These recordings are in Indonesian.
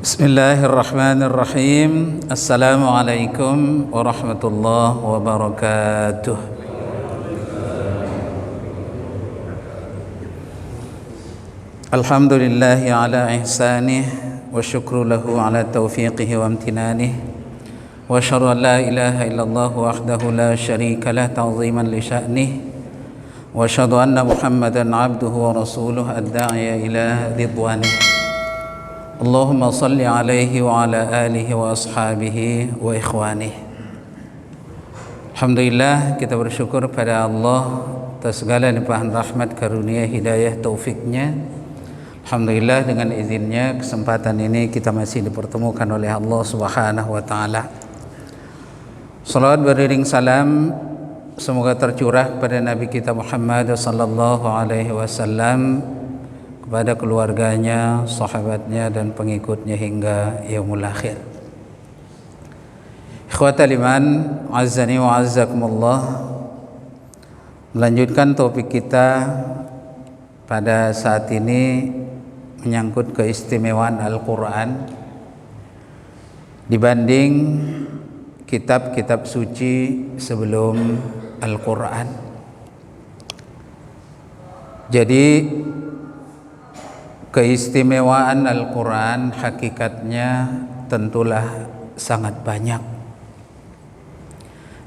Bismillahirrahmanirrahim. Assalamualaikum warahmatullahi wabarakatuh. Alhamdulillahi ala ihsanih wa syukru lahu ala taufiqihi wa amtinanih wa asyhadu an la ilaha illallah wahdahu la syarika lah ta'ziman li sya'nih wa asyhadu anna Muhammadan abduhu wa rasuluhu ad-da'iya ila ridwanih. Allahumma salli alaihi wa ala alihi wa ashabihi wa ikhwanih. Alhamdulillah, kita bersyukur pada Allah atas segala limpahan rahmat, karunia, hidayah, taufiknya. Alhamdulillah, dengan izinnya kesempatan ini kita masih dipertemukan oleh Allah Subhanahu wa taala. Salawat beriring salam semoga tercurah kepada Nabi kita Muhammad sallallahu alaihi wasallam, kepada keluarganya, sahabatnya dan pengikutnya hingga yaumul akhir. Ikhwatal iman, azzani wa azzakumullah. Melanjutkan topik kita pada saat ini menyangkut keistimewaan Al-Quran dibanding kitab-kitab suci sebelum Al-Quran. Jadi keistimewaan Al-Quran hakikatnya tentulah sangat banyak,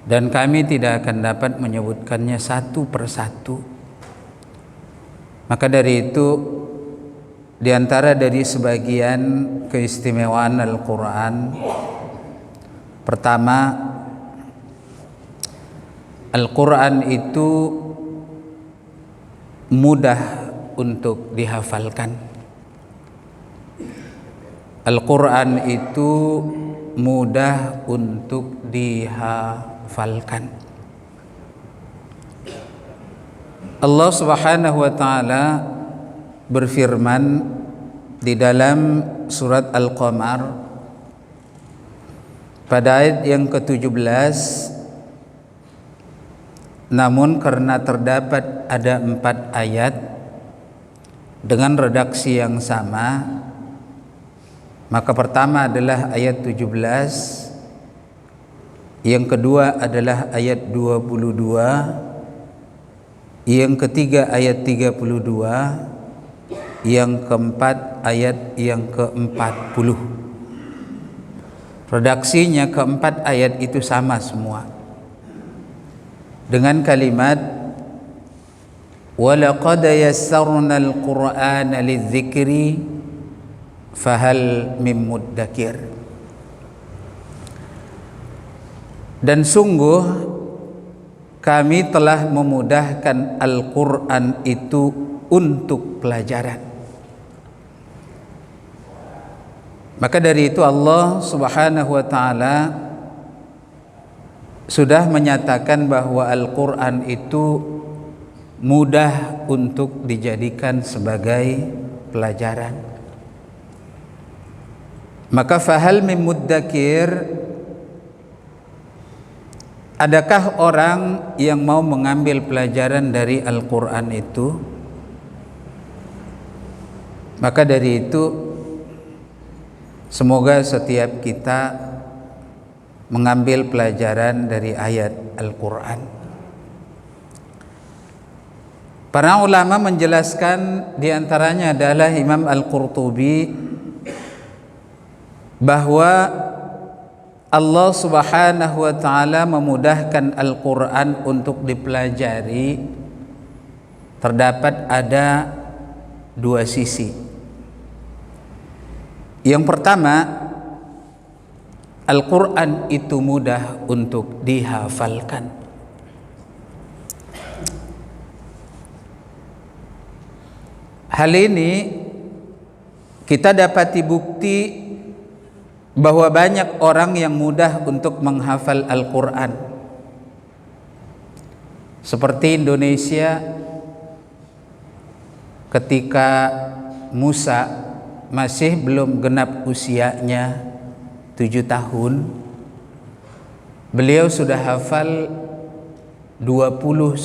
dan kami tidak akan dapat menyebutkannya satu persatu. Maka dari itu, di antara dari sebagian keistimewaan Al-Quran, pertama, Al-Quran itu mudah untuk dihafalkan. Al-Quran itu mudah untuk dihafalkan. Allah Subhanahu wa taala berfirman di dalam surat Al-Qamar pada ayat yang ke-17, namun karena terdapat ada 4 ayat dengan redaksi yang sama, maka pertama adalah ayat 17, yang kedua adalah ayat 22, yang ketiga ayat 32, yang keempat ayat yang ke-40. Redaksinya keempat ayat itu sama semua, dengan kalimat وَلَقَدْ يَسَّرْنَا الْقُرْآنَ لِلذِّكْرِ فَهَلْ مِن مُدَّكِرٍ. Dan sungguh kami telah memudahkan Al-Quran itu untuk pelajaran. Maka dari itu Allah Subhanahu wa taala sudah menyatakan bahwa Al-Quran itu mudah untuk dijadikan sebagai pelajaran. Maka fahal mim muddakir, adakah orang yang mau mengambil pelajaran dari Al-Quran itu? Maka dari itu, semoga setiap kita mengambil pelajaran dari ayat Al-Quran. Para ulama menjelaskan, diantaranya adalah Imam Al-Qurtubi, bahwa Allah Subhanahu wa ta'ala memudahkan Al-Quran untuk dipelajari terdapat ada 2 sisi. Yang pertama, Al-Quran itu mudah untuk dihafalkan. Hal ini kita dapati bukti bahwa banyak orang yang mudah untuk menghafal Al-Quran. Seperti Indonesia ketika Musa masih belum genap usianya 7 tahun, beliau sudah hafal 29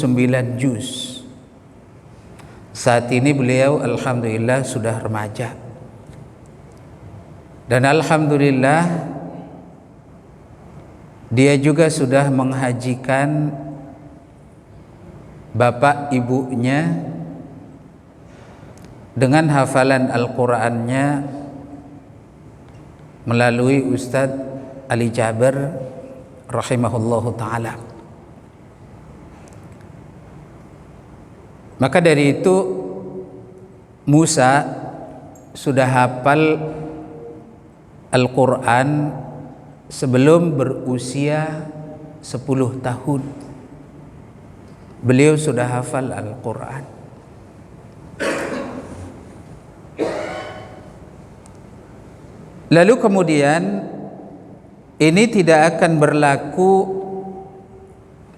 juz. Saat ini beliau alhamdulillah sudah remaja. Dan alhamdulillah dia juga sudah menghajikan bapak ibunya dengan hafalan Al-Qur'annya melalui Ustadz Ali Jaber rahimahullahu ta'ala. Maka dari itu Musa sudah hafal Al-Quran sebelum berusia 10 tahun. Beliau sudah hafal Al-Quran. Lalu kemudian ini tidak akan berlaku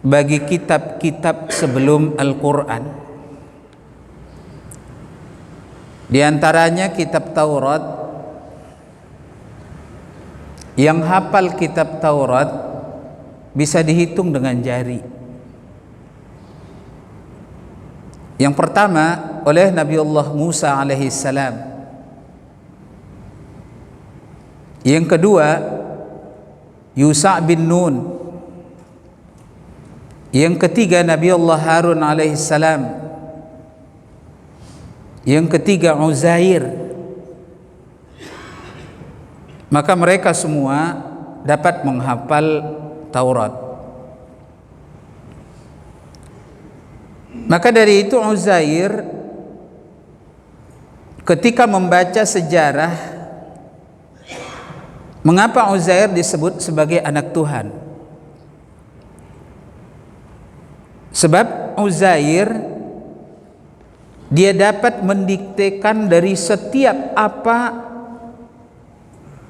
bagi kitab-kitab sebelum Al-Quran. Di antaranya kitab Taurat. Yang hafal kitab Taurat bisa dihitung dengan jari. Yang pertama oleh Nabiullah Musa alaihissalam. Yang kedua Yusha bin Nun. Yang ketiga Nabiullah Harun alaihissalam. Yang ketiga Uzair. Maka mereka semua dapat menghafal Taurat. Maka dari itu Uzair ketika membaca sejarah, mengapa Uzair disebut sebagai anak Tuhan? Sebab Uzair dia dapat mendiktekan dari setiap apa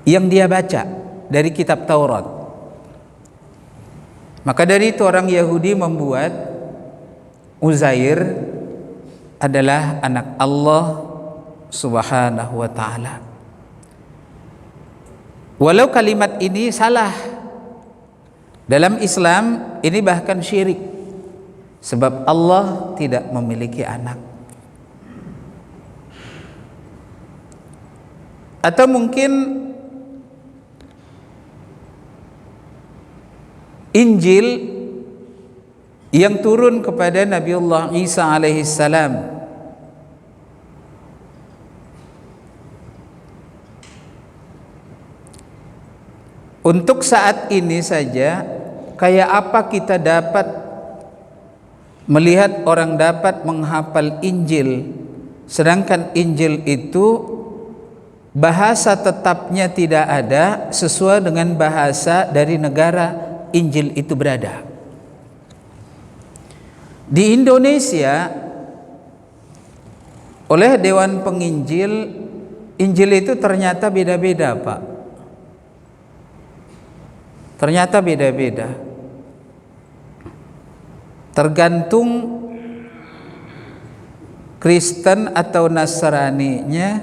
yang dia baca dari kitab Taurat. Maka dari itu orang Yahudi membuat Uzair adalah anak Allah Subhanahu wa ta'ala. Walau kalimat ini salah, dalam Islam ini bahkan syirik, sebab Allah tidak memiliki anak. Atau mungkin Injil yang turun kepada Nabiullah Isa alaihissalam untuk saat ini saja, kayak apa kita dapat melihat orang dapat menghafal Injil, sedangkan Injil itu bahasa tetapnya tidak ada sesuai dengan bahasa dari negara Injil itu berada. Di Indonesia oleh Dewan Penginjil, Injil itu ternyata beda-beda, Pak. Ternyata beda-beda. Tergantung Kristen atau Nasraninya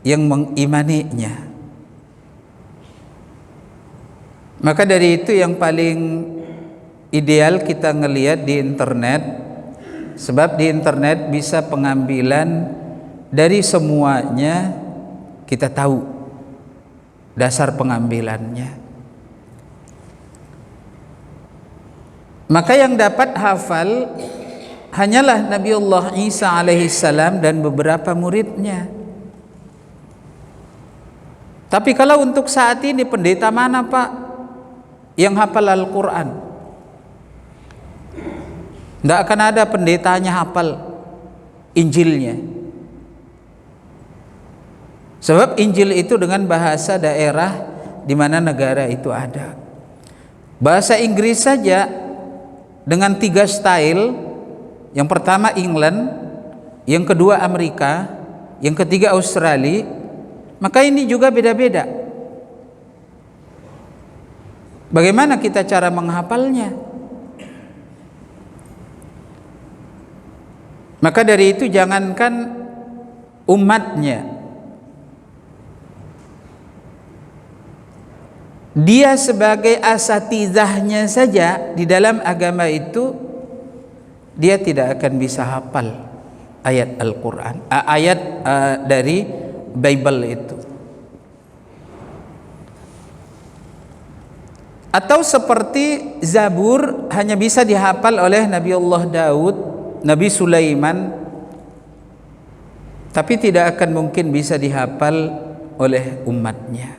yang mengimaninya. Maka dari itu yang paling ideal kita ngelihat di internet, sebab di internet bisa pengambilan dari semuanya, kita tahu dasar pengambilannya. Maka yang dapat hafal hanyalah Nabiullah Isa alaihissalam dan beberapa muridnya. Tapi kalau untuk saat ini pendeta mana, Pak, yang hafal Al-Quran? Tidak akan ada pendetanya hafal Injilnya. Sebab Injil itu dengan bahasa daerah di mana negara itu ada. Bahasa Inggris saja dengan 3 style. Yang pertama England, yang kedua Amerika, yang ketiga Australia. Maka ini juga beda-beda. Bagaimana kita cara menghafalnya? Maka dari itu jangankan umatnya, dia sebagai asatizahnya saja di dalam agama itu, dia tidak akan bisa hafal ayat Al-Quran, ayat dari Bible itu. Atau seperti Zabur hanya bisa dihafal oleh Nabiullah Daud, Nabi Sulaiman, tapi tidak akan mungkin bisa dihafal oleh umatnya.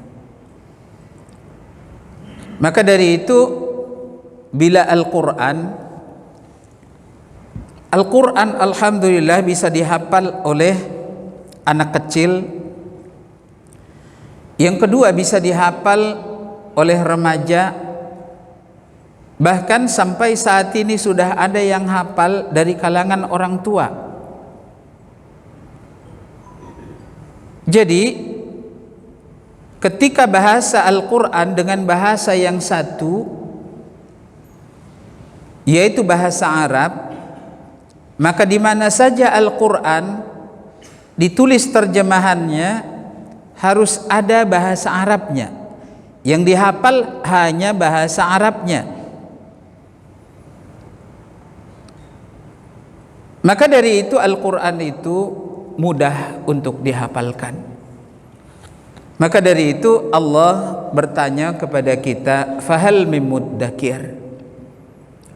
Maka dari itu, bila Al-Quran alhamdulillah bisa dihafal oleh anak kecil. Yang kedua, bisa dihafal oleh remaja. Bahkan sampai saat ini sudah ada yang hafal dari kalangan orang tua. Jadi ketika bahasa Al-Quran dengan bahasa yang satu, yaitu bahasa Arab, maka di mana saja Al-Quran ditulis terjemahannya harus ada bahasa Arabnya. Yang dihafal hanya bahasa Arabnya. Maka dari itu Al-Quran itu mudah untuk dihafalkan. Maka dari itu Allah bertanya kepada kita, fahal mim muddakir,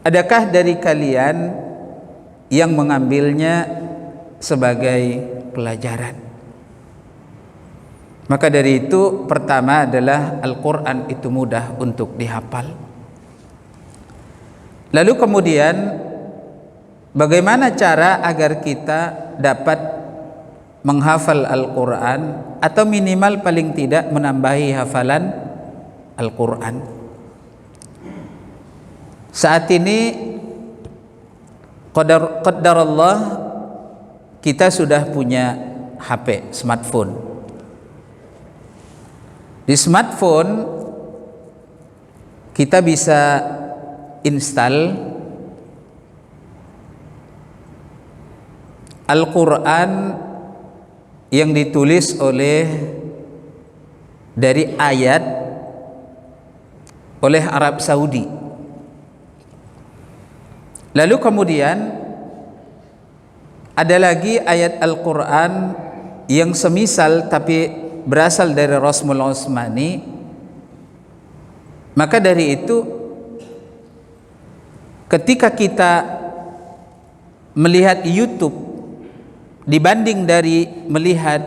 adakah dari kalian yang mengambilnya sebagai pelajaran? Maka dari itu pertama adalah Al-Quran itu mudah untuk dihafal. Lalu kemudian bagaimana cara agar kita dapat menghafal Al-Quran, atau minimal paling tidak menambahi hafalan Al-Quran. Saat ini qadarullah kita sudah punya HP, smartphone. Di smartphone kita bisa install Al-Quran yang ditulis dari ayat oleh Arab Saudi. Lalu kemudian ada lagi ayat Al-Quran yang semisal tapi berasal dari Rasmul Utsmani. Maka dari itu ketika kita melihat YouTube dibanding dari melihat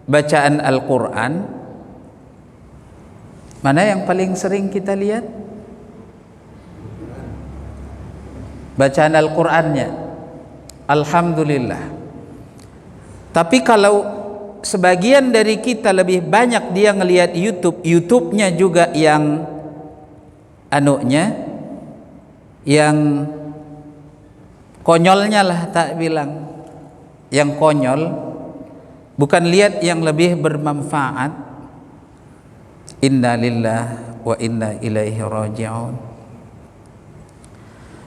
bacaan Al-Quran, mana yang paling sering kita lihat? Bacaan Al-Qurannya, alhamdulillah. Tapi kalau sebagian dari kita lebih banyak dia ngelihat YouTube-nya juga yang yang konyolnya lah, tak bilang yang konyol, bukan lihat yang lebih bermanfaat. Inna lillahi wa inna ilaihi raji'un.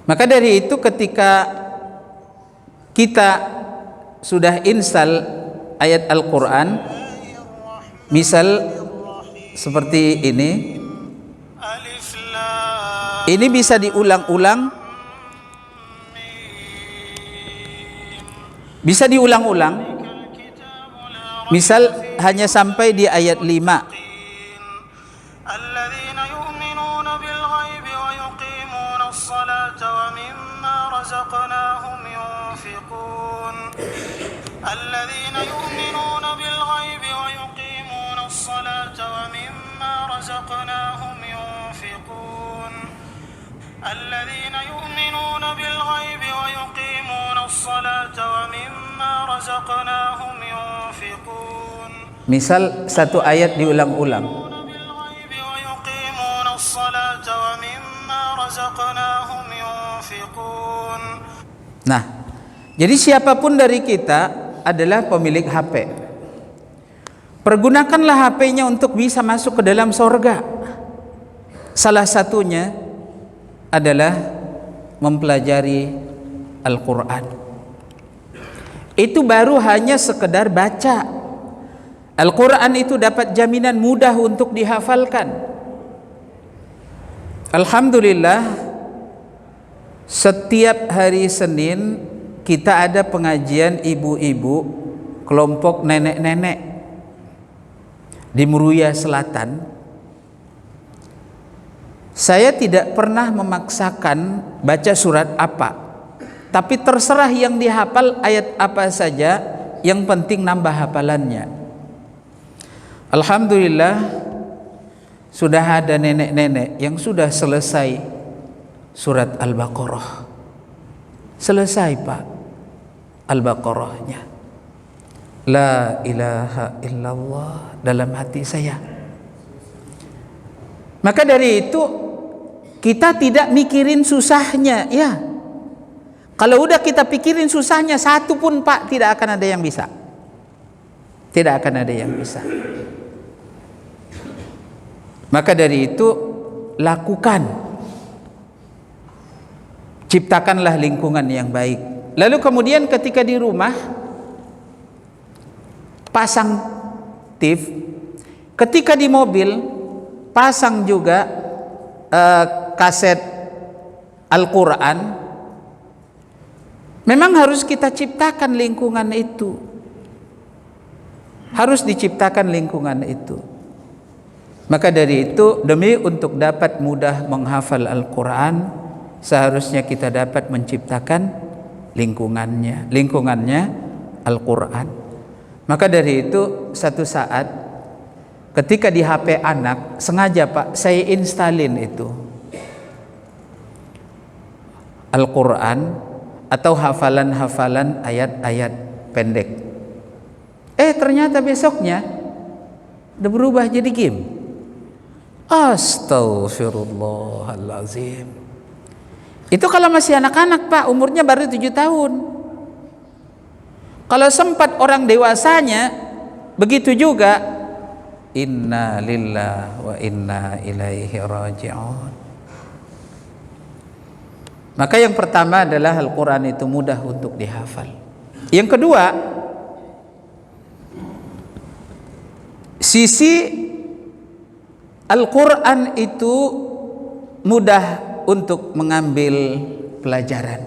Maka dari itu ketika kita sudah install ayat Al-Quran, misal seperti ini bisa diulang-ulang, misal hanya sampai di ayat 5. الذين يؤمنون بالغيب ويقيمون الصلاة ومما رزقناهم ينفقون الذين يؤمنون بالغيب ويقيمون الصلاة ومما رزقناهم ينفقون. Misal satu ayat diulang-ulang. ويقيمون الصلاة ومما رزقناهم ينفقون. Nah, jadi siapapun dari kita adalah pemilik HP. Pergunakanlah HP-nya untuk bisa masuk ke dalam sorga. Salah satunya adalah mempelajari Al-Quran. Itu baru hanya sekedar baca. Al-Quran itu dapat jaminan mudah untuk dihafalkan. Alhamdulillah, setiap hari Senin kita ada pengajian ibu-ibu, kelompok nenek-nenek di Meruya Selatan. Saya tidak pernah memaksakan baca surat apa, tapi terserah yang dihafal ayat apa saja, yang penting nambah hafalannya. Alhamdulillah sudah ada nenek-nenek yang sudah selesai surat Al-Baqarah. Selesai Pak Al-Baqarahnya. La ilaha illallah dalam hati saya. Maka dari itu kita tidak mikirin susahnya, ya. Kalau udah kita pikirin susahnya satu pun Pak, tidak akan ada yang bisa. Tidak akan ada yang bisa. Maka dari itu lakukan. Ciptakanlah lingkungan yang baik. Lalu kemudian ketika di rumah pasang TV, ketika di mobil pasang juga kaset Al-Quran. Memang harus kita ciptakan lingkungan itu. Harus diciptakan lingkungan itu. Maka dari itu, demi untuk dapat mudah menghafal Al-Quran, seharusnya kita dapat menciptakan lingkungannya Al-Quran. Maka dari itu, satu saat ketika di HP anak, sengaja Pak, saya instalin itu Al-Quran atau hafalan-hafalan ayat-ayat pendek. Ternyata besoknya udah berubah jadi game. Astaghfirullahalazim. Itu kalau masih anak-anak Pak, umurnya baru 7 tahun. Kalau sempat orang dewasanya begitu juga. Inna lillahi wa inna ilaihi raji'un. Maka yang pertama adalah Al-Quran itu mudah untuk dihafal. Yang kedua, sisi Al-Quran itu mudah untuk mengambil pelajaran.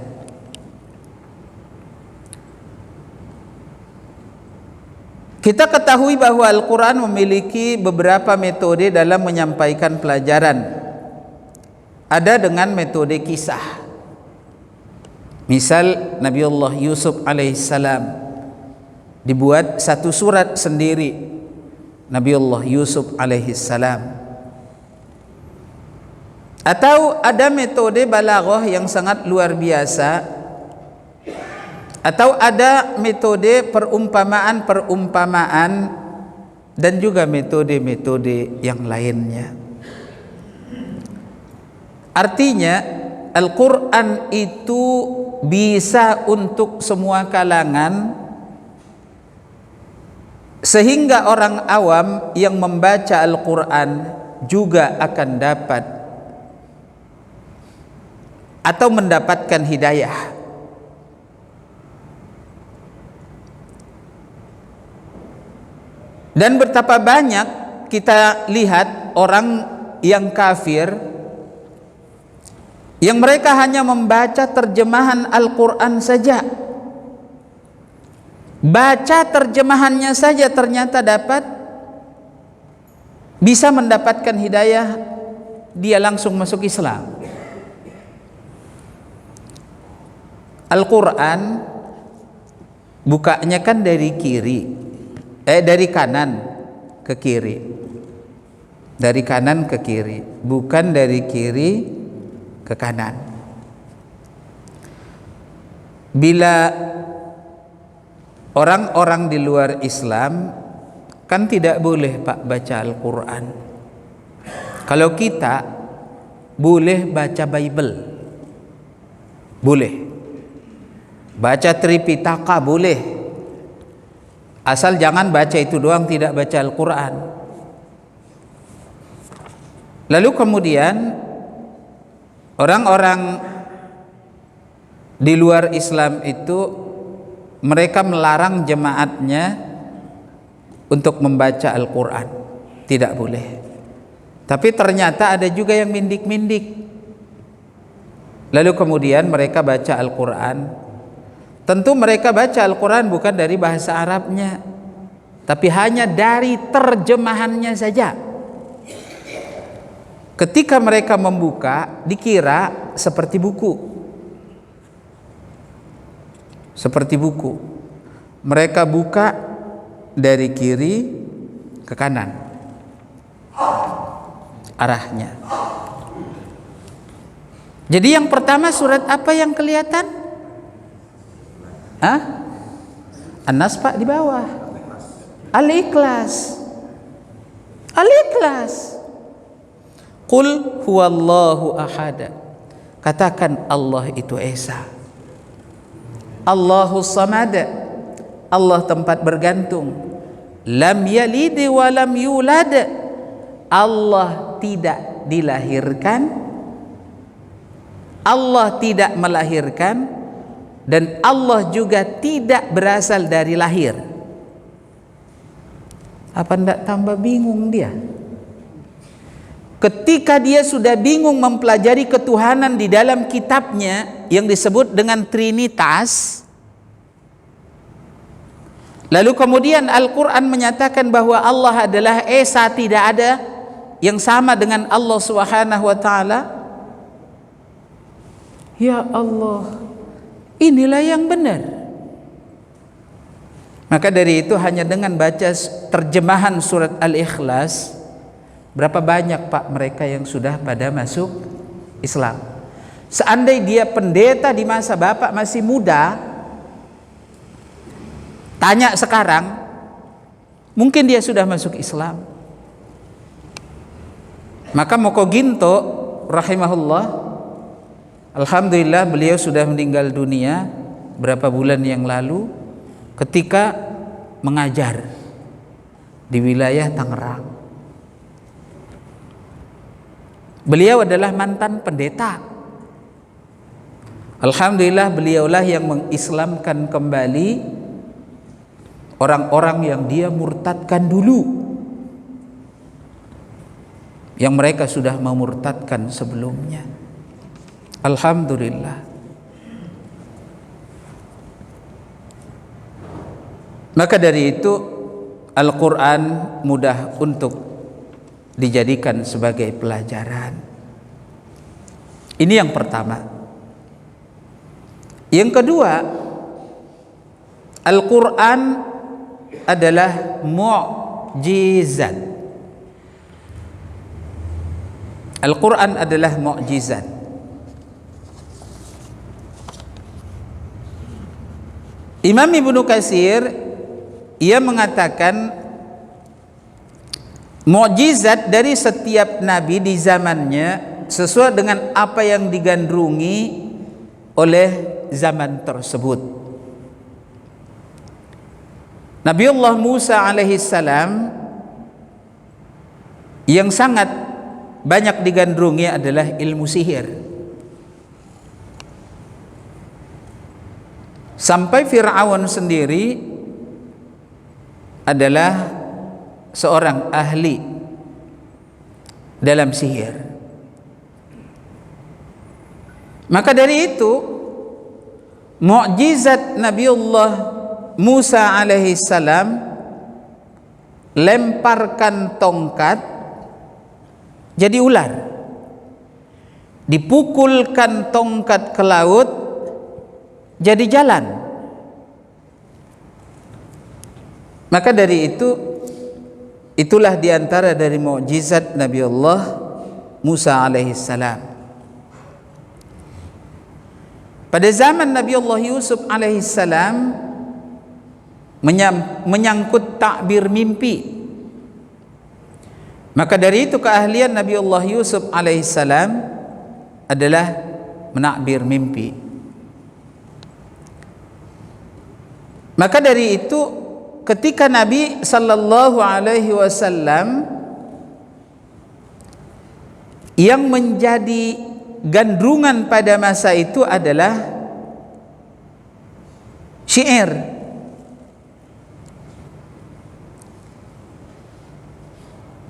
Kita ketahui bahwa Al-Quran memiliki beberapa metode dalam menyampaikan pelajaran. Ada dengan metode kisah. Misal Nabiullah Yusuf alaihissalam dibuat satu surat sendiri, Nabiullah Yusuf alaihissalam. Atau ada metode balaghah yang sangat luar biasa, atau ada metode perumpamaan dan juga metode-metode yang lainnya. Artinya Al-Quran itu bisa untuk semua kalangan, sehingga orang awam yang membaca Al-Quran juga akan dapat atau mendapatkan hidayah. Dan betapa banyak kita lihat orang yang kafir yang mereka hanya membaca terjemahan Al-Quran saja. Baca terjemahannya saja ternyata bisa mendapatkan hidayah, dia langsung masuk Islam. Al-Quran bukanya kan dari kanan ke kiri. Dari kanan ke kiri, bukan dari kiri ke kanan. Bila orang-orang di luar Islam kan tidak boleh Pak baca Al-Quran. Kalau kita boleh baca Bible, boleh baca Tripitaka, boleh, asal jangan baca itu doang, tidak baca Al-Quran. Lalu kemudian orang-orang di luar Islam itu mereka melarang jemaatnya untuk membaca Al-Quran, tidak boleh. Tapi ternyata ada juga yang mindik-mindik. Lalu kemudian mereka baca Al-Quran. Tentu mereka baca Al-Quran bukan dari bahasa Arabnya, tapi hanya dari terjemahannya saja. ketika mereka membuka dikira seperti buku. Seperti buku. Mereka buka dari kiri ke kanan arahnya. Jadi yang pertama surat apa yang kelihatan? An-Nas Pak di bawah. Al-Ikhlas. Al-Ikhlas. Qul huwallahu ahad. Katakan Allah itu Esa. Allahu samad. Allah tempat bergantung. Lam yalid wa lam yulad. Allah tidak dilahirkan. Allah tidak melahirkan, dan Allah juga tidak berasal dari lahir. Apa enggak tambah bingung dia? Ketika dia sudah bingung mempelajari ketuhanan di dalam kitabnya yang disebut dengan Trinitas, lalu kemudian Al-Quran menyatakan bahwa Allah adalah Esa, tidak ada yang sama dengan Allah Subhanahu wa ta'ala. Ya Allah, inilah yang benar. Maka dari itu hanya dengan baca terjemahan surat Al-Ikhlas, berapa banyak Pak mereka yang sudah pada masuk Islam. Seandainya dia pendeta di masa Bapak masih muda, tanya sekarang, mungkin dia sudah masuk Islam. Maka Moko Ginto rahimahullah, alhamdulillah beliau sudah meninggal dunia berapa bulan yang lalu ketika mengajar di wilayah Tangerang. Beliau adalah mantan pendeta. Alhamdulillah beliaulah yang mengislamkan kembali orang-orang yang dia murtadkan dulu, yang mereka sudah memurtadkan sebelumnya. Alhamdulillah. Maka dari itu Al-Quran mudah untuk dijadikan sebagai pelajaran. Ini yang pertama. Yang kedua, Al-Quran adalah mu'jizat. Al-Quran adalah mu'jizat. Imam Ibnu Katsir ia mengatakan mukjizat dari setiap nabi di zamannya sesuai dengan apa yang digandrungi oleh zaman tersebut. Nabiullah Musa alaihissalam yang sangat banyak digandrungi adalah ilmu sihir. Sampai Fir'aun sendiri adalah seorang ahli dalam sihir. Maka dari itu mukjizat Nabiullah Musa alaihi salam lemparkan tongkat jadi ular, dipukulkan tongkat ke laut jadi jalan. Maka dari itu, itulah diantara dari mukjizat Nabiullah Musa alaihi salam. Pada zaman Nabiullah Yusuf alaihi salam menyangkut takbir mimpi. Maka dari itu keahlian Nabiullah Yusuf alaihi salam adalah menakbir mimpi. Maka dari itu ketika Nabi sallallahu alaihi wasallam yang menjadi gandrungan pada masa itu adalah syair.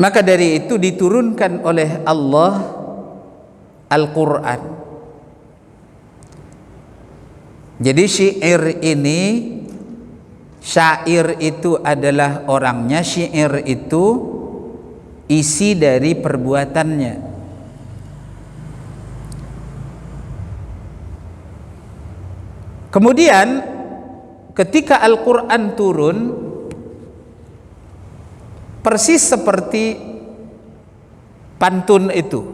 Maka dari itu diturunkan oleh Allah Al-Quran. Jadi syair itu adalah orangnya, syair itu isi dari perbuatannya. Kemudian ketika Al-Quran turun, persis seperti pantun itu.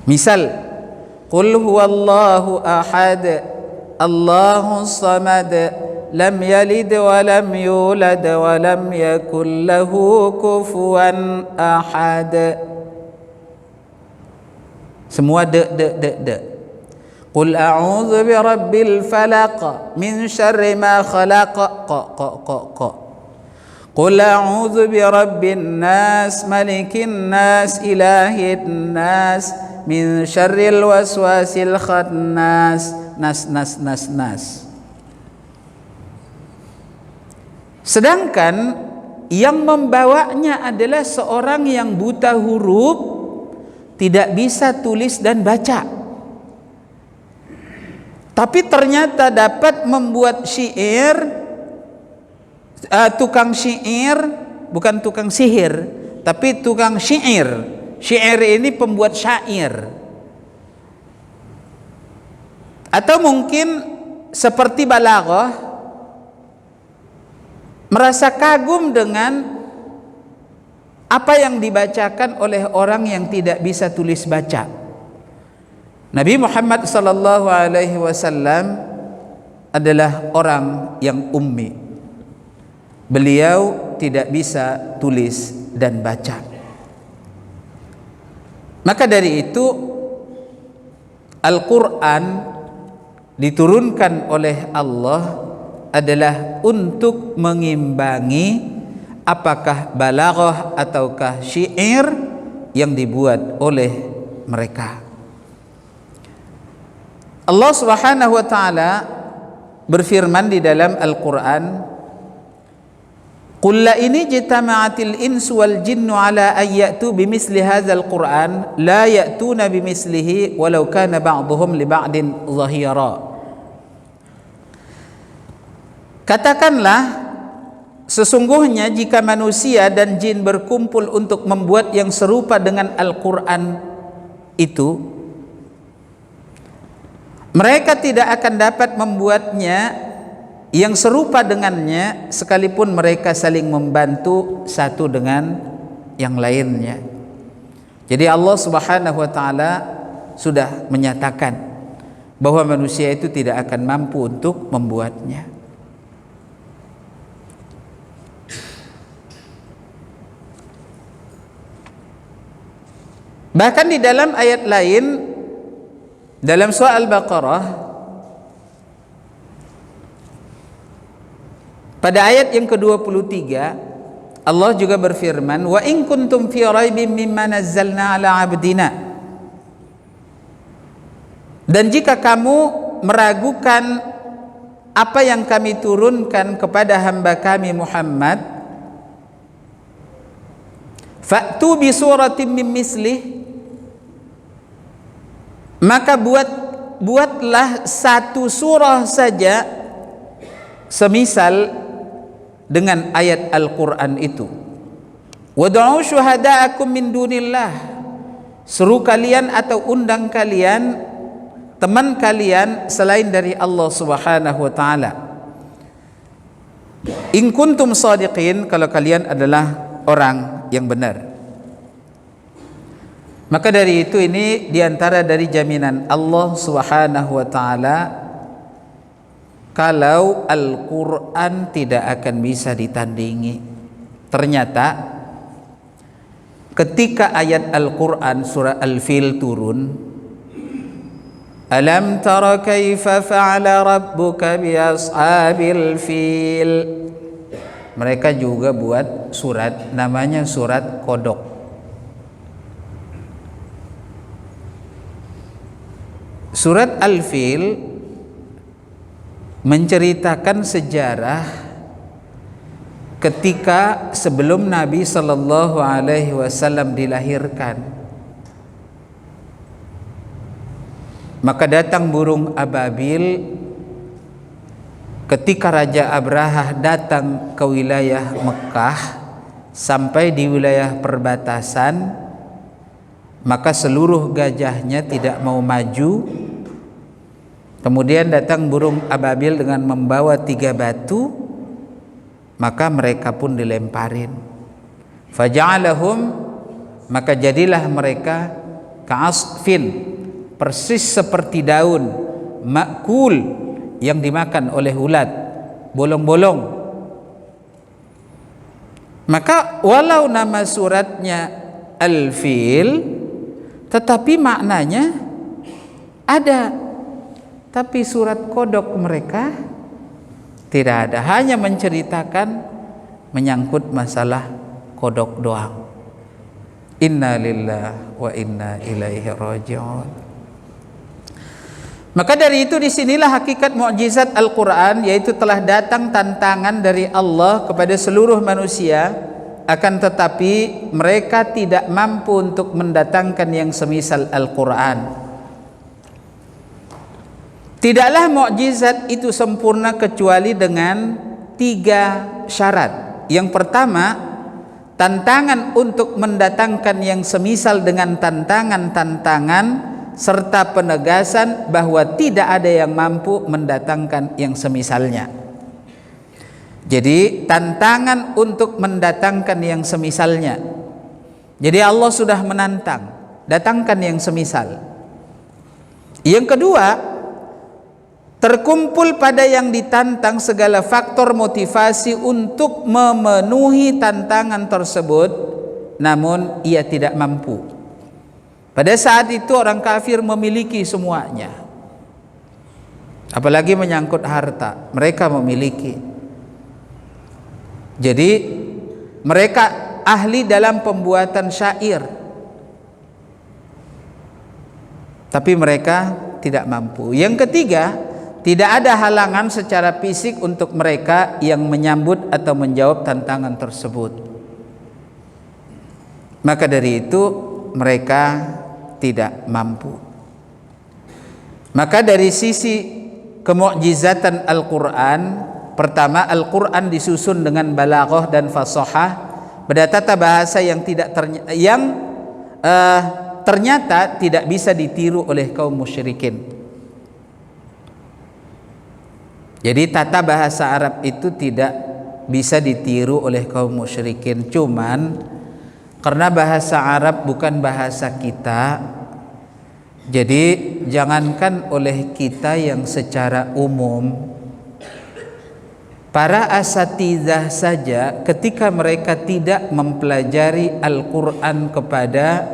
Misal, Qul huwallahu ahad, Allahus samad, lam yalid wa lam yulad wa lam yakul lahu kufuwan ahad. Semua de. Qul a'udzu birabbil falaq min syarri ma khalaq. Qul a'udzu birabbin nas malikin nas ilahin nas min syarril waswasil khannas. Nas. Sedangkan yang membawanya adalah seorang yang buta huruf, tidak bisa tulis dan baca, tapi ternyata dapat membuat syair. Tukang syair, bukan tukang sihir, tapi tukang syair. Syair ini pembuat syair. Atau mungkin seperti balaghah, merasa kagum dengan apa yang dibacakan oleh orang yang tidak bisa tulis baca. Nabi Muhammad sallallahu alaihi wasallam adalah orang yang ummi. Beliau tidak bisa tulis dan baca. Maka dari itu Al-Quran diturunkan oleh Allah adalah untuk mengimbangi apakah balaghah ataukah syair yang dibuat oleh mereka. Allah Subhanahu wa taala berfirman di dalam Al-Quran, Qul la in ijtama'atil insu wal jinnu ala an ya'tu bimithli hadzal Qur'an la ya'tuna bimithlihi walau kana ba'dhuhum li ba'din zahira. Katakanlah, sesungguhnya jika manusia dan jin berkumpul untuk membuat yang serupa dengan Al-Quran itu, mereka tidak akan dapat membuatnya yang serupa dengannya, sekalipun mereka saling membantu satu dengan yang lainnya. Jadi Allah Subhanahu wa taala sudah menyatakan bahwa manusia itu tidak akan mampu untuk membuatnya. Bahkan di dalam ayat lain, dalam surah Al-Baqarah, pada ayat yang ke-23, Allah juga berfirman, wa in kuntum fi raibin mimma nazzalna ala abdina. Dan jika kamu meragukan apa yang kami turunkan kepada hamba kami Muhammad, fa'tu bi suratin min mislih, maka buatlah satu surah saja semisal dengan ayat Al-Quran itu. Wad'u syuhada'akum min dunillah, seru kalian atau undang kalian teman kalian selain dari Allah Subhanahu wa taala. In kuntum shadiqin, kalau kalian adalah orang yang benar. Maka dari itu, ini diantara dari jaminan Allah Subhanahu wa taala kalau Al-Quran tidak akan bisa ditandingi. Ternyata ketika ayat Al-Quran surah Al-Fil turun, Alam tara kaifa fa'ala rabbuka bi ashabil fil, mereka juga buat surat namanya surat kodok. Surat Al-Fil menceritakan sejarah ketika sebelum Nabi sallallahu alaihi wasallam dilahirkan. Maka datang burung ababil ketika Raja Abrahah datang ke wilayah Mekah sampai di wilayah perbatasan, maka seluruh gajahnya tidak mau maju Kemudian datang burung ababil dengan membawa 3 batu, maka mereka pun dilemparin. Faja'alahum, maka jadilah mereka ka'asfin, persis seperti daun ma'kul yang dimakan oleh ulat, bolong-bolong. Maka walau nama suratnya Al-Fil, tetapi maknanya ada, tapi surat kodok mereka tidak ada, hanya menceritakan menyangkut masalah kodok doang. Inna lillahi wa inna ilaihi raji'un. Maka dari itu disinilah hakikat mukjizat Al-Quran, yaitu telah datang tantangan dari Allah kepada seluruh manusia, akan tetapi mereka tidak mampu untuk mendatangkan yang semisal Al-Quran. Tidaklah mukjizat itu sempurna kecuali dengan 3 syarat. Yang pertama, tantangan untuk mendatangkan yang semisal dengan tantangan-tantangan serta penegasan bahwa tidak ada yang mampu mendatangkan yang semisalnya. Jadi tantangan untuk mendatangkan yang semisalnya. Jadi Allah sudah menantang, datangkan yang semisal. Yang kedua, terkumpul pada yang ditantang segala faktor motivasi untuk memenuhi tantangan tersebut, namun ia tidak mampu. Pada saat itu orang kafir memiliki semuanya, apalagi menyangkut harta, mereka memiliki. Jadi mereka ahli dalam pembuatan syair, tapi mereka tidak mampu. Yang ketiga, tidak ada halangan secara fisik untuk mereka yang menyambut atau menjawab tantangan tersebut. Maka dari itu mereka tidak mampu. Maka dari sisi kemukjizatan Al-Quran, pertama, Al-Quran disusun dengan balaghah dan fasahah, pada tata bahasa yang ternyata tidak bisa ditiru oleh kaum musyrikin. Jadi tata bahasa Arab itu tidak bisa ditiru oleh kaum musyrikin. Cuman karena bahasa Arab bukan bahasa kita, jadi jangankan oleh kita yang secara umum, para asatidzah saja ketika mereka tidak mempelajari Al-Quran kepada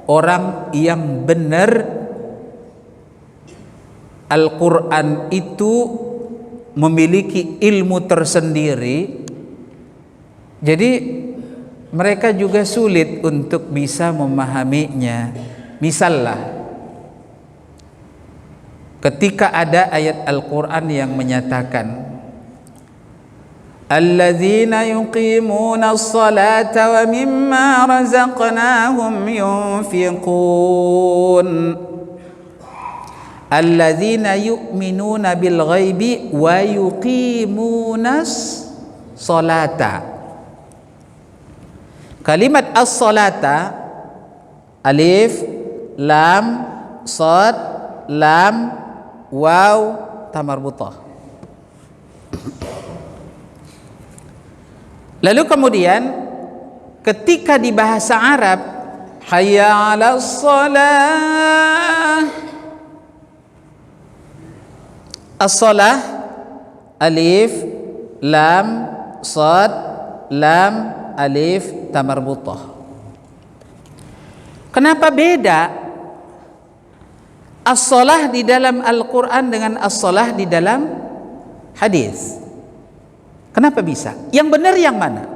orang yang benar, Al-Quran itu memiliki ilmu tersendiri, jadi mereka juga sulit untuk bisa memahaminya. Misalnya, ketika ada ayat Al-Quran yang menyatakan alladzina yuqimuna as-salata wa mimma razaqnahum yunfiqun, alladzina yu'minuna bil ghaibi wa yuqimuna as-salata. Kalimat as-salata, alif, lam, sad, lam, waw, tamarbutah. Lalu kemudian ketika di bahasa Arab, hayya 'alas shalah, as-shalah, alif, lam, sad, lam, alif, tamarbutah. Kenapa beda as-shalah di dalam Al-Quran dengan as-shalah di dalam hadis? Kenapa bisa? Yang benar yang mana?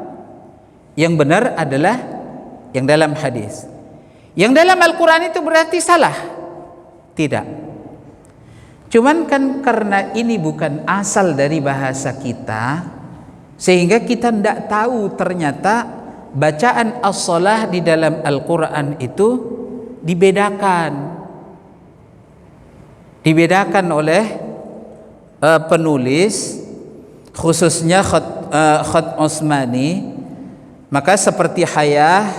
Yang benar adalah yang dalam hadis. Yang dalam Al-Quran itu berarti salah? Tidak. Cuman kan karena ini bukan asal dari bahasa kita, sehingga kita tidak tahu ternyata bacaan as-shalah di dalam Al-Quran itu dibedakan oleh penulis, khususnya Khat Osmani. Maka seperti hayah,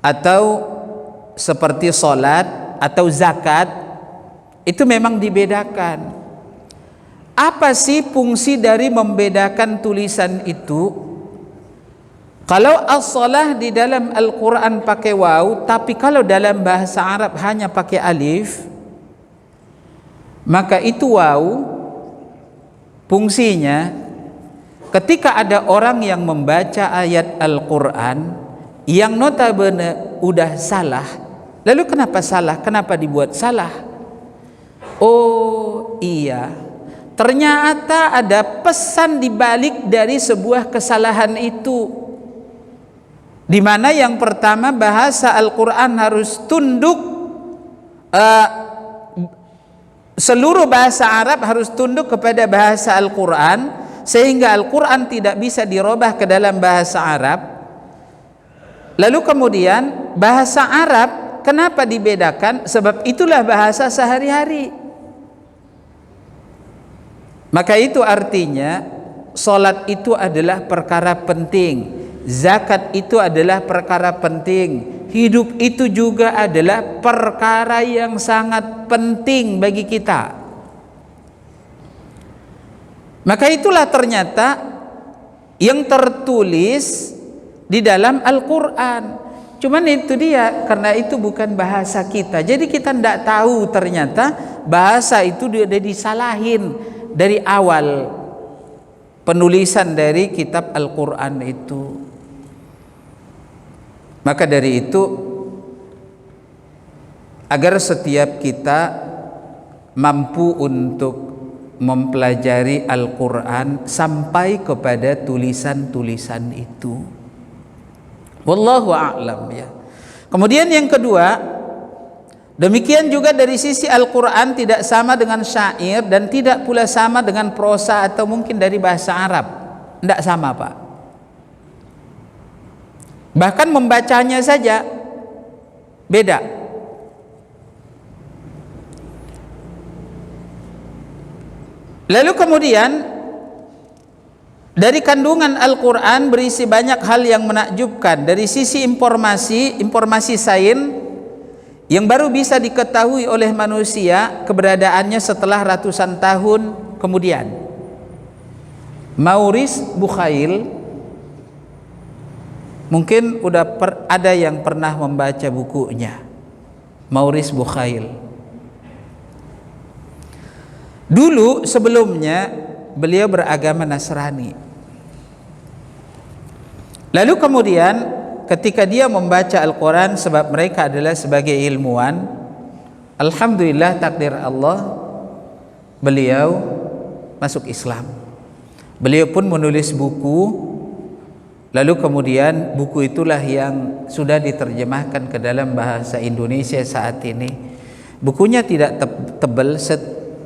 atau seperti salat, atau zakat, Itu memang dibedakan. Apa sih fungsi dari membedakan tulisan itu? Kalau as-salah di dalam Al-Quran pakai waw, tapi kalau dalam bahasa Arab hanya pakai alif, maka itu waw fungsinya ketika ada orang yang membaca ayat Al-Quran yang notabene udah salah, lalu kenapa salah? Kenapa dibuat salah? Oh iya, ternyata ada pesan di balik dari sebuah kesalahan itu, di mana yang pertama bahasa Al-Quran harus tunduk, seluruh bahasa Arab harus tunduk kepada bahasa Al-Quran, sehingga Al-Quran tidak bisa dirubah ke dalam bahasa Arab. Lalu kemudian bahasa Arab kenapa dibedakan? Sebab itulah bahasa sehari-hari. Maka itu artinya salat itu adalah perkara penting, zakat itu adalah perkara penting, hidup itu juga adalah perkara yang sangat penting bagi kita. Maka itulah ternyata yang tertulis di dalam Al-Quran. Cuman itu dia, karena itu bukan bahasa kita, jadi kita tidak tahu ternyata bahasa itu dia disalahin dari awal penulisan dari kitab Al-Quran itu. Maka dari itu, agar setiap kita mampu untuk mempelajari Al-Quran sampai kepada tulisan-tulisan itu. Wallahu a'lam ya. Kemudian yang kedua, demikian juga dari sisi Al-Quran tidak sama dengan syair dan tidak pula sama dengan prosa atau mungkin dari bahasa Arab. Tidak sama, Pak. Bahkan membacanya saja beda. Lalu kemudian dari kandungan Al-Quran berisi banyak hal yang menakjubkan. Dari sisi informasi sains yang baru bisa diketahui oleh manusia keberadaannya setelah ratusan tahun kemudian. Maurice Bucaille, mungkin ada yang pernah membaca bukunya. Maurice Bucaille. Dulu sebelumnya beliau beragama Nasrani. Lalu kemudian ketika dia membaca Al-Quran, sebab mereka adalah sebagai ilmuwan, alhamdulillah takdir Allah, beliau masuk Islam. Beliau pun menulis buku, lalu kemudian buku itulah yang sudah diterjemahkan ke dalam bahasa Indonesia saat ini. Bukunya tidak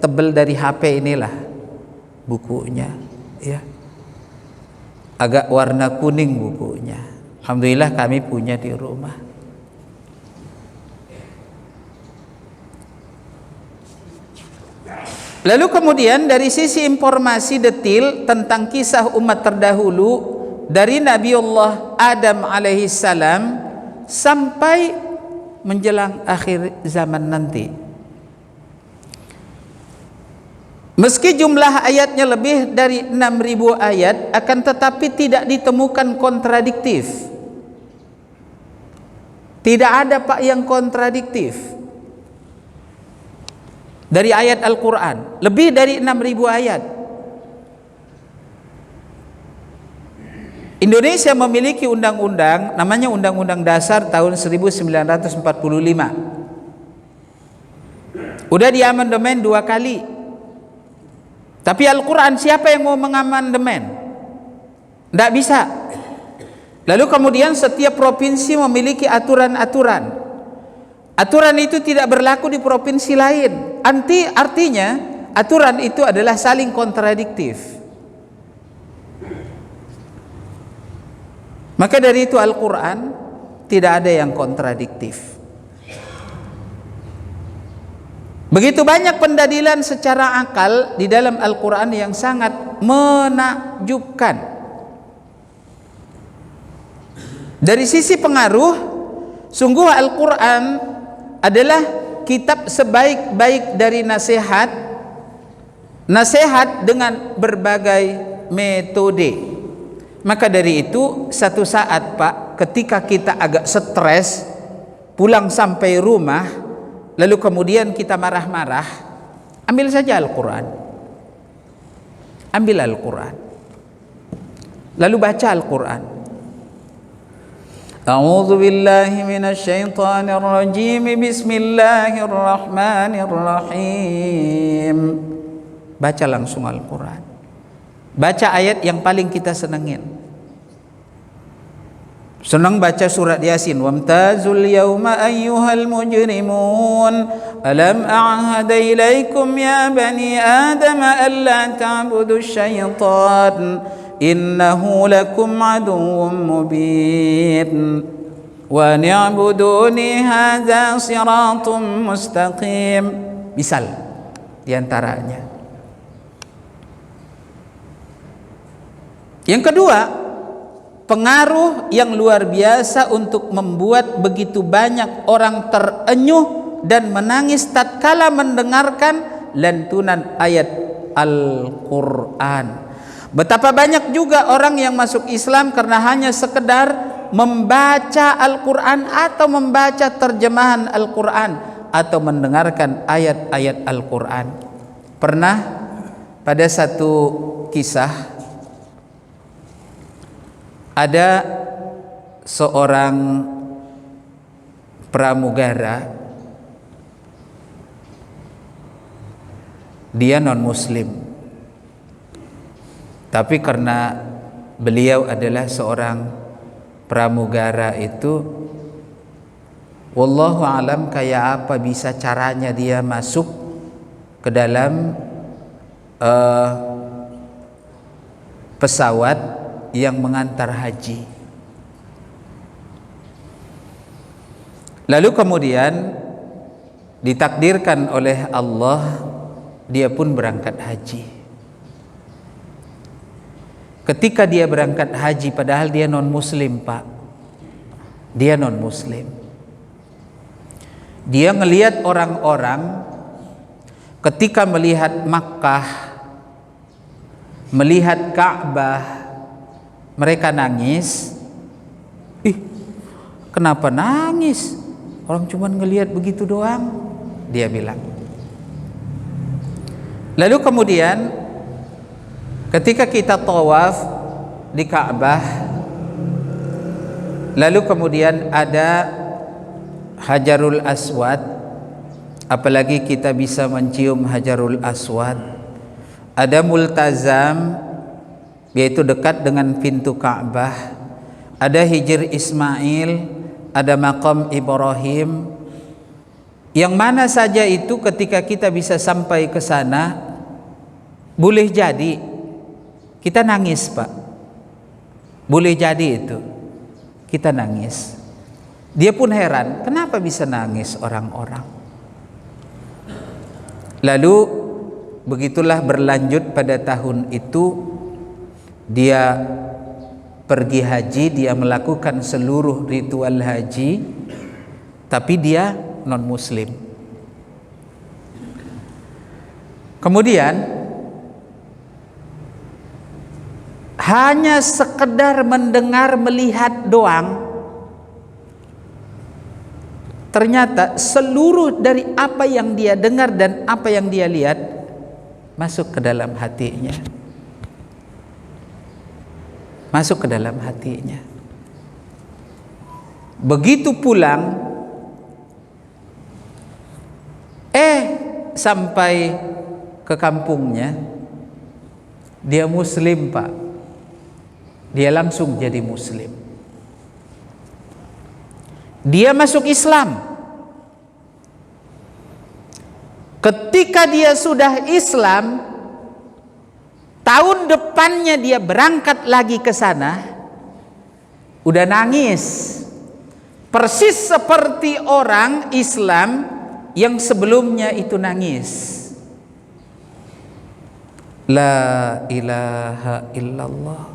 tebal dari HP inilah bukunya, ya. Agak warna kuning bukunya. Alhamdulillah kami punya di rumah. Lalu kemudian dari sisi informasi detil tentang kisah umat terdahulu dari Nabiullah Adam alaihissalam sampai menjelang akhir zaman nanti. Meski jumlah ayatnya lebih dari 6.000 ayat, akan tetapi tidak ditemukan kontradiktif. Tidak ada Pak yang kontradiktif dari ayat Al-Quran. Lebih dari 6.000 ayat. Indonesia memiliki undang-undang, namanya Undang-Undang Dasar tahun 1945. Udah diamandemen 2 kali. Tapi Al-Quran siapa yang mau mengamandemen? Tidak bisa. Lalu kemudian setiap provinsi memiliki aturan-aturan. Aturan itu tidak berlaku di provinsi lain. Artinya aturan itu adalah saling kontradiktif. Maka dari itu Al-Quran tidak ada yang kontradiktif. Begitu banyak pendalilan secara akal di dalam Al-Quran yang sangat menakjubkan. Dari sisi pengaruh, sungguh Al-Quran adalah kitab sebaik-baik dari nasihat dengan berbagai metode. Maka dari itu satu saat Pak, ketika kita agak stres pulang sampai rumah, lalu kemudian kita marah-marah, ambil saja Al-Quran, ambil Al-Quran, lalu baca Al-Quran. A'udzu billahi minasy syaithanir rajim. Bismillahirrahmanirrahim. Baca langsung Al-Quran. Baca ayat yang paling kita senengin. Senang baca surat Yasin. Wamtazul yawma ayyuhal mujrimun. Alam a'hada ilaikum ya bani Adam alla ta'budu syaitan. Innahu lakum aduwwum mubin. Wa ni'buduni hadza siratum mustaqim. Misal diantaranya. Yang kedua, pengaruh yang luar biasa untuk membuat begitu banyak orang terenyuh dan menangis tatkala mendengarkan lantunan ayat Al-Quran. Betapa banyak juga orang yang masuk Islam karena hanya sekedar membaca Al-Quran atau membaca terjemahan Al-Quran atau mendengarkan ayat-ayat Al-Quran. Pernah pada satu kisah ada seorang pramugara, dia non-muslim, tapi karena beliau adalah seorang pramugara itu, wallahu alam kayak apa bisa caranya dia masuk ke dalam pesawat yang mengantar haji. Lalu kemudian ditakdirkan oleh Allah dia pun berangkat haji. Ketika dia berangkat haji, padahal dia non-muslim Pak, dia non-muslim, dia ngelihat orang-orang ketika melihat Makkah, melihat Ka'bah, mereka nangis. Ih, kenapa nangis? Orang cuma ngelihat begitu doang, dia bilang. Lalu kemudian ketika kita tawaf di Ka'bah, lalu kemudian ada Hajarul Aswad, apalagi kita bisa mencium Hajarul Aswad. Ada Multazam, yaitu dekat dengan pintu Ka'bah. Ada Hijr Ismail, ada Maqam Ibrahim. Yang mana saja itu ketika kita bisa sampai ke sana, boleh jadi kita nangis Pak, boleh jadi itu kita nangis. Dia pun heran, kenapa bisa nangis orang-orang. Lalu begitulah berlanjut pada tahun itu, dia pergi haji, dia melakukan seluruh ritual haji, tapi dia non-muslim. Kemudian hanya sekedar mendengar, melihat doang, ternyata seluruh dari apa yang dia dengar dan apa yang dia lihat masuk ke dalam hatinya, masuk ke dalam hatinya. Begitu pulang, sampai ke kampungnya, dia muslim Pak. Dia langsung jadi muslim. Dia masuk Islam. Ketika dia sudah Islam, tahun depannya dia berangkat lagi ke sana, udah nangis. Persis seperti orang Islam yang sebelumnya itu nangis. La ilaha illallah.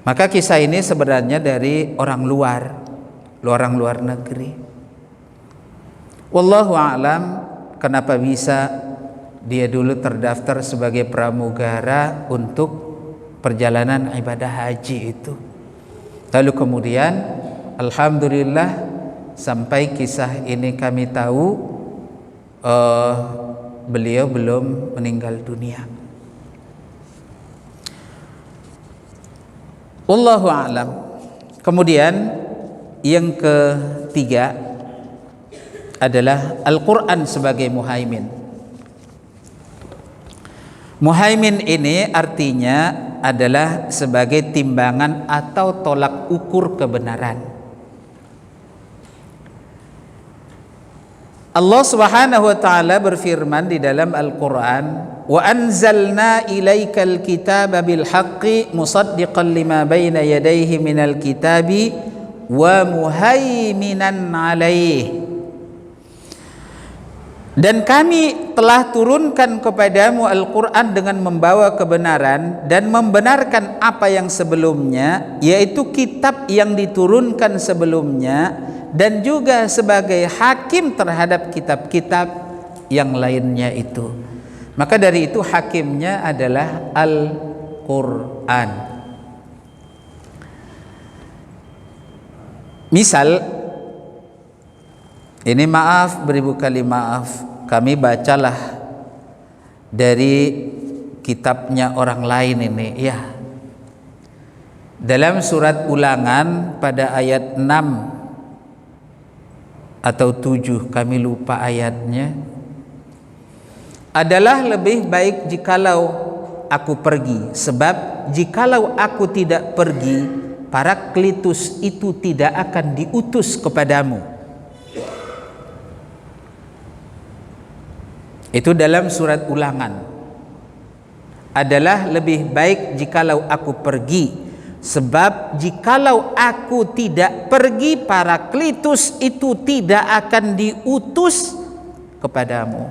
Maka kisah ini sebenarnya dari orang luar negeri. Wallahu a'lam kenapa bisa dia dulu terdaftar sebagai pramugara untuk perjalanan ibadah haji itu. Lalu kemudian alhamdulillah sampai kisah ini kami tahu beliau belum meninggal dunia. Wallahu a'lam. Kemudian yang ketiga adalah Al-Quran sebagai muhaimin. Muhaimin ini artinya adalah sebagai timbangan atau tolak ukur kebenaran. Allah Subhanahu wa taala berfirman di dalam Al-Qur'an, "Wa anzalna ilaikal kitaba bil haqqi musaddiqan lima baina yadayhi minal kitabi wa muhaiminan 'alaihi." Dan kami telah turunkan kepadamu Al-Quran dengan membawa kebenaran dan membenarkan apa yang sebelumnya, yaitu kitab yang diturunkan sebelumnya, dan juga sebagai hakim terhadap kitab-kitab yang lainnya itu. Maka dari itu hakimnya adalah Al-Quran. Misal, ini maaf, beribu kali maaf, kami bacalah dari kitabnya orang lain ini ya. Dalam surat Ulangan pada ayat 6 atau 7, kami lupa ayatnya, adalah lebih baik jikalau aku pergi, sebab jikalau aku tidak pergi, Parakletus itu tidak akan diutus kepadamu. Itu dalam surat Ulangan. Adalah lebih baik jikalau aku pergi, sebab jikalau aku tidak pergi, Parakletus itu tidak akan diutus kepadamu.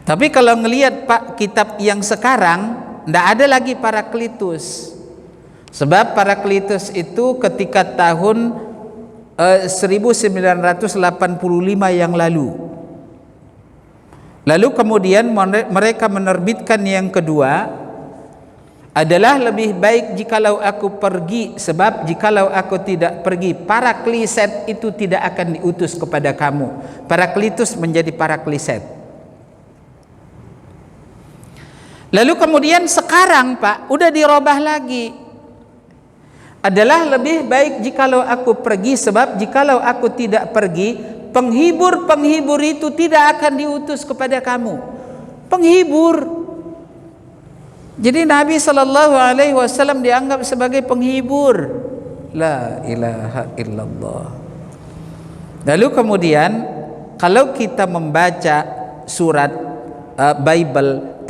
Tapi kalau ngelihat Pak kitab yang sekarang, tidak ada lagi Parakletus. Sebab Parakletus itu ketika tahun 1985 yang lalu. Lalu kemudian mereka menerbitkan yang kedua, adalah lebih baik jikalau aku pergi, sebab jikalau aku tidak pergi, Parakleset itu tidak akan diutus kepada kamu. Parakletus menjadi Parakleset. Lalu kemudian sekarang Pak udah dirubah lagi, adalah lebih baik jikalau aku pergi, sebab jikalau aku tidak pergi, penghibur-penghibur itu tidak akan diutus kepada kamu. Penghibur. Jadi Nabi SAW dianggap sebagai penghibur. La ilaha illallah. Lalu kemudian kalau kita membaca surat Bible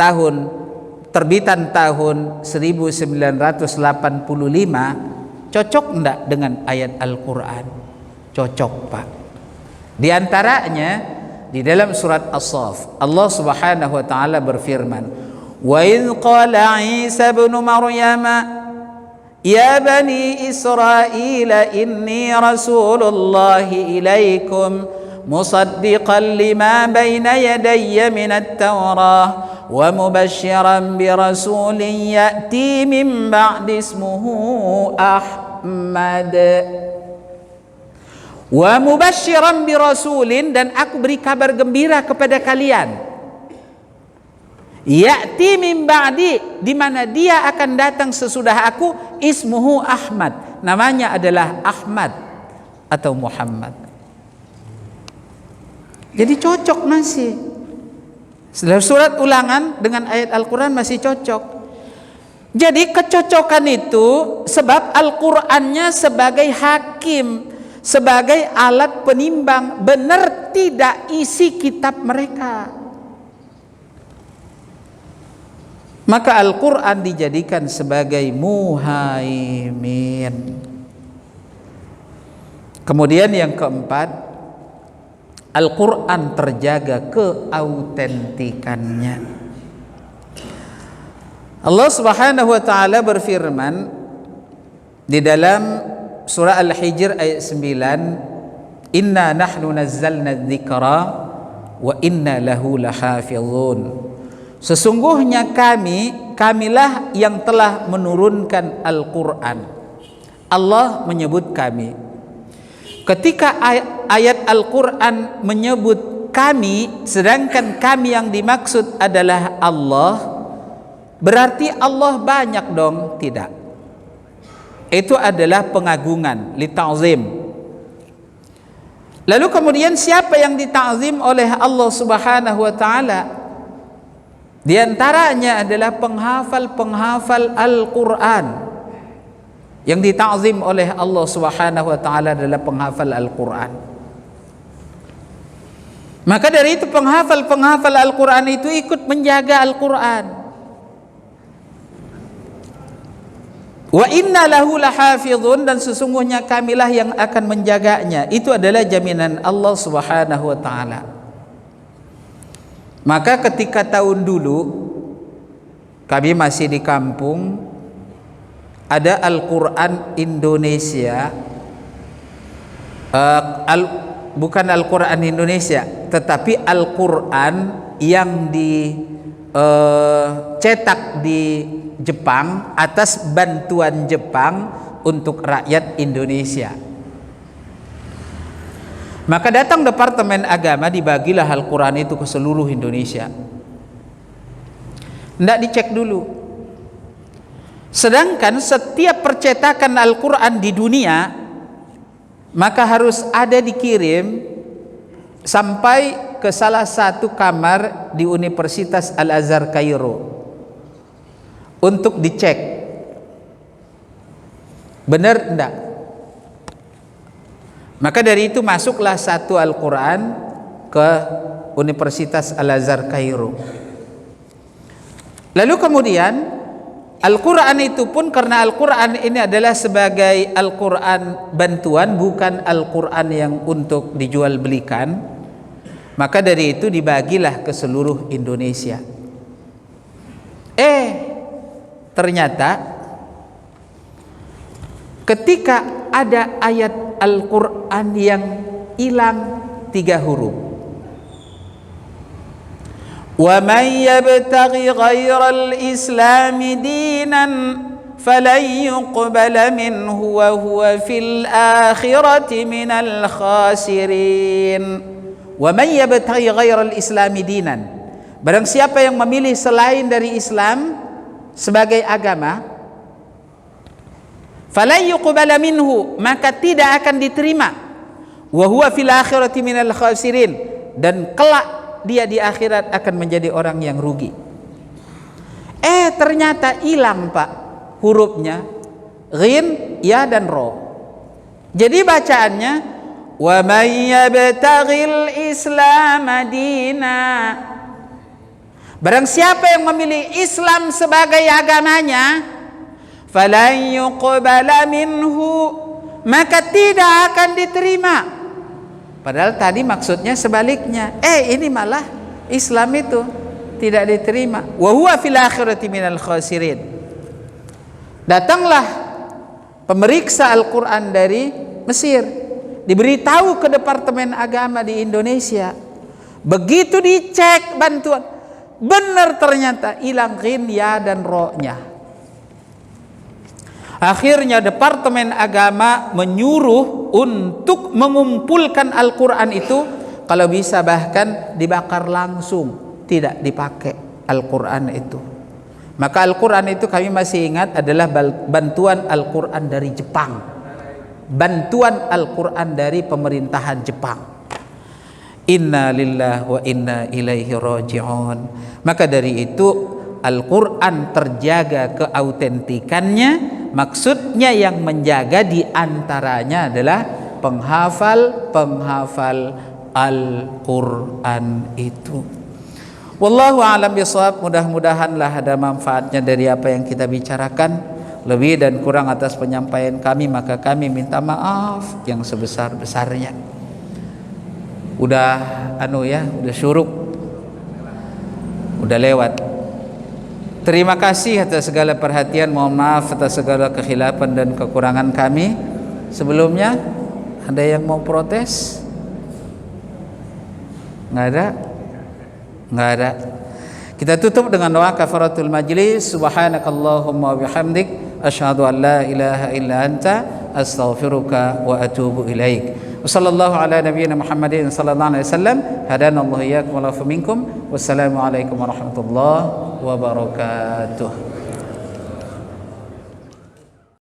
terbitan tahun 1985, cocok enggak dengan ayat Al-Quran? Cocok Pak. Di antaranya di dalam surat As-Saff, Allah Subhanahu wa taala berfirman, "Wa idz qala Isa ibn Maryam ya bani Israil inni rasulullahi ilaikum musaddiqan lima baina yadayya minat Taurah wa mubasysyiran bi rasulin ya'ti min ba'di ismuhu Ahmad." Wa mubasysyiran bi rasulin, dan aku beri kabar gembira kepada kalian. Ya'ti min ba'di, di mana dia akan datang sesudah aku, ismuhu Ahmad, namanya adalah Ahmad atau Muhammad. Jadi cocok masih. Setelah surat Ulangan dengan ayat Al-Quran masih cocok. Jadi kecocokan itu sebab Al-Qurannya sebagai hakim, sebagai alat penimbang benar tidak isi kitab mereka. Maka Al-Quran dijadikan sebagai muhaimin. Kemudian yang keempat, Al-Quran terjaga keautentikannya. Allah Subhanahu wa taala berfirman di dalam surah Al-Hijr ayat 9, Inna nahnu nazzalna dzikra wa inna lahu lahafizun. Sesungguhnya kamilah yang telah menurunkan Al-Quran. Allah menyebut kami. Ketika ayat Al-Quran menyebut kami, sedangkan kami yang dimaksud adalah Allah, berarti Allah banyak dong? Tidak. Itu adalah pengagungan, li ta'zim. Lalu kemudian siapa yang dita'zim oleh Allah Subhanahu wa taala? Di antaranya adalah penghafal Al-Quran. Yang dita'zim oleh Allah Subhanahu wa taala adalah penghafal Al-Quran. Maka dari itu penghafal Al-Quran itu ikut menjaga Al-Quran. Wa inna lahu lahafizun, dan sesungguhnya kamilah yang akan menjaganya. Itu adalah jaminan Allah Subhanahu wa taala. Maka ketika tahun dulu kami masih di kampung, ada Al-Quran Indonesia, bukan Al-Quran Indonesia, tetapi Al-Quran yang dicetak di Jepang atas bantuan Jepang untuk rakyat Indonesia. Maka datang Departemen Agama, dibagilah Al-Quran itu ke seluruh Indonesia. Tidak dicek dulu. Sedangkan setiap percetakan Al-Quran di dunia, maka harus ada dikirim sampai ke salah satu kamar di Universitas Al-Azhar Kairo untuk dicek benar enggak. Maka dari itu masuklah satu Al-Quran ke Universitas Al-Azhar Kairo. Lalu kemudian Al-Quran itu pun, karena Al-Quran ini adalah sebagai Al-Quran bantuan, bukan Al-Quran yang untuk dijual belikan, maka dari itu dibagilah ke seluruh Indonesia. Ternyata ketika ada ayat Al-Quran yang hilang 3 huruf, wa may yabtaghi ghairal islami dinan falan yuqbala minhu wa huwa fil akhirati minal khasirin. Wa may yabtaghi ghairal islami dinan, barang siapa yang memilih selain dari Islam sebagai agama, falan yuqbala minhu, maka tidak akan diterima, wa huwa fil akhirati minal khasirin, dan kelak dia di akhirat akan menjadi orang yang rugi. Ternyata hilang Pak hurufnya, ghin, ya dan ro. Jadi bacaannya wa may yabtaghil islam dina, barang siapa yang memilih Islam sebagai agamanya, falan yuqbala minhu, maka tidak akan diterima. Padahal tadi maksudnya sebaliknya. Ini malah Islam itu tidak diterima. Wa huwa fil akhirati minal khasirin. Datanglah pemeriksa Al-Quran dari Mesir, diberitahu ke Departemen Agama di Indonesia. Begitu dicek bantuan, benar ternyata hilang ghin, ya dan ro-nya. Akhirnya Departemen Agama menyuruh untuk mengumpulkan Al-Quran itu, kalau bisa bahkan dibakar langsung, tidak dipakai Al-Quran itu. Maka Al-Quran itu kami masih ingat adalah bantuan Al-Quran dari Jepang, bantuan Al-Quran dari pemerintahan Jepang. Inna lillahi wa inna ilaihi raji'un. Maka dari itu Al-Quran terjaga keautentikannya. Maksudnya yang menjaga diantaranya adalah penghafal Al-Quran itu. Wallahu a'lam bishawab. Mudah-mudahanlah ada manfaatnya dari apa yang kita bicarakan. Lebih dan kurang atas penyampaian kami, maka kami minta maaf yang sebesar-besarnya. Udah udah syuruk, udah lewat. Terima kasih atas segala perhatian. Mohon maaf atas segala kekhilafan dan kekurangan kami. Sebelumnya ada yang mau protes? Nggak ada? Nggak ada. Kita tutup dengan doa kafaratul majlis. Subhanakallahumma bihamdik asyhadu an la ilaha illa anta astaghfiruka wa atubu ilaik. Wassallallahu ala nabiyyina Muhammadin sallallahu alaihi wasallam. Hadanallahu iyyakum wa minkum. Wassalamu alaikum warahmatullahi wabarakatuh.